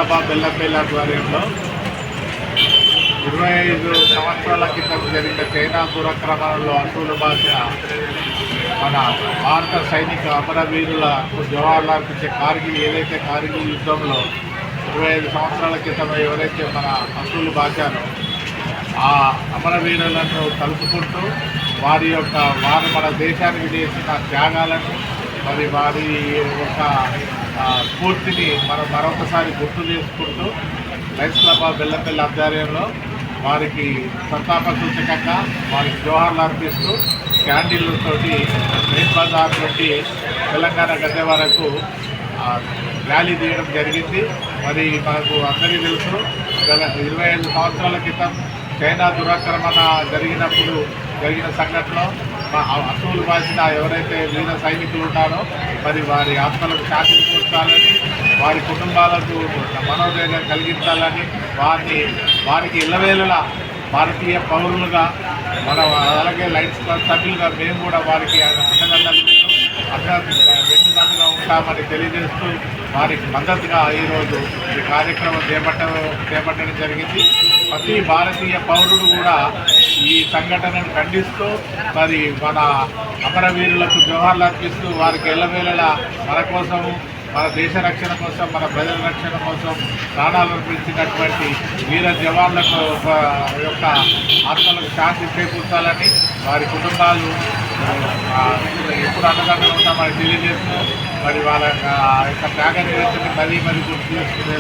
Club of Bellampalli ఆధ్వర్యంలో 25 సంవత్సరాల క్రితం జరిగిన చైనా దురాక్రమణలో అసూలు బాసిన మన భారత సైనిక అమరవీరులకు జోహార్లు అర్పించే కార్గిల్ ఏదైతే కార్గిల్ యుద్ధంలో 25 సంవత్సరాల క్రితం ఎవరైతే మన అసూలు బాచారో ఆ అమరవీరులను తలుచుకుంటూ వారు మన దేశానికి చేసిన త్యాగాలను మరి వారి యొక్క స్ఫూర్తిని మనం మరొకసారి గుర్తు చేసుకుంటూ లయన్స్ క్లబ్ ఆఫ్ బెల్లంపల్లి ఆధ్వర్యంలో వారికి సంతాప సూచకంగా వారికి జోహార్లు అర్పిస్తూ క్యాండిల్లతోటి మెయిన్ బజార్ నుండి తెలంగాణ గద్దె వరకు ర్యాలీ తీయడం జరిగింది. మరి మనకు అందరికీ తెలుసు 25 సంవత్సరాల క్రితం చైనా దురాక్రమణ జరిగిన సంఘటనలో అసూలు బాసిన ఎవరైతే వీర సైనికులు ఉన్నారో మరి వారి ఆత్మలకు శాంతిని కూర్చాలని, వారి కుటుంబాలకు మనోధైర్యం కలిగించాలని, వారికి ఇళ్ళవేళలా భారతీయ పౌరులుగా మనం అలాగే లయన్స్ క్లబ్ సభ్యులుగా మేము కూడా వారికి వెన్నుదండగా ఉంటామని తెలియజేస్తూ వారికి మద్దతుగా ఈరోజు ఈ కార్యక్రమం చేపట్టడం జరిగింది. ప్రతి భారతీయ పౌరుడు కూడా ఈ సంఘటనను ఖండిస్తూ మరి మన అమరవీరులకు జోహార్లు అర్పిస్తూ వారికి ఎల్లవేళలా మన కోసము, మన దేశ రక్షణ కోసం, మన ప్రజల రక్షణ కోసం ప్రాణాలు అర్పించినటువంటి వీర జవాన్లకు యొక్క ఆత్మలకు శాంతి చేకూర్చాలని, వారి కుటుంబాలు ఎప్పుడు అండగా ఉంటామని తెలియజేస్తూ మరి వాళ్ళ యొక్క త్యాగ నిరసన మరీ గుర్తు చేసుకునే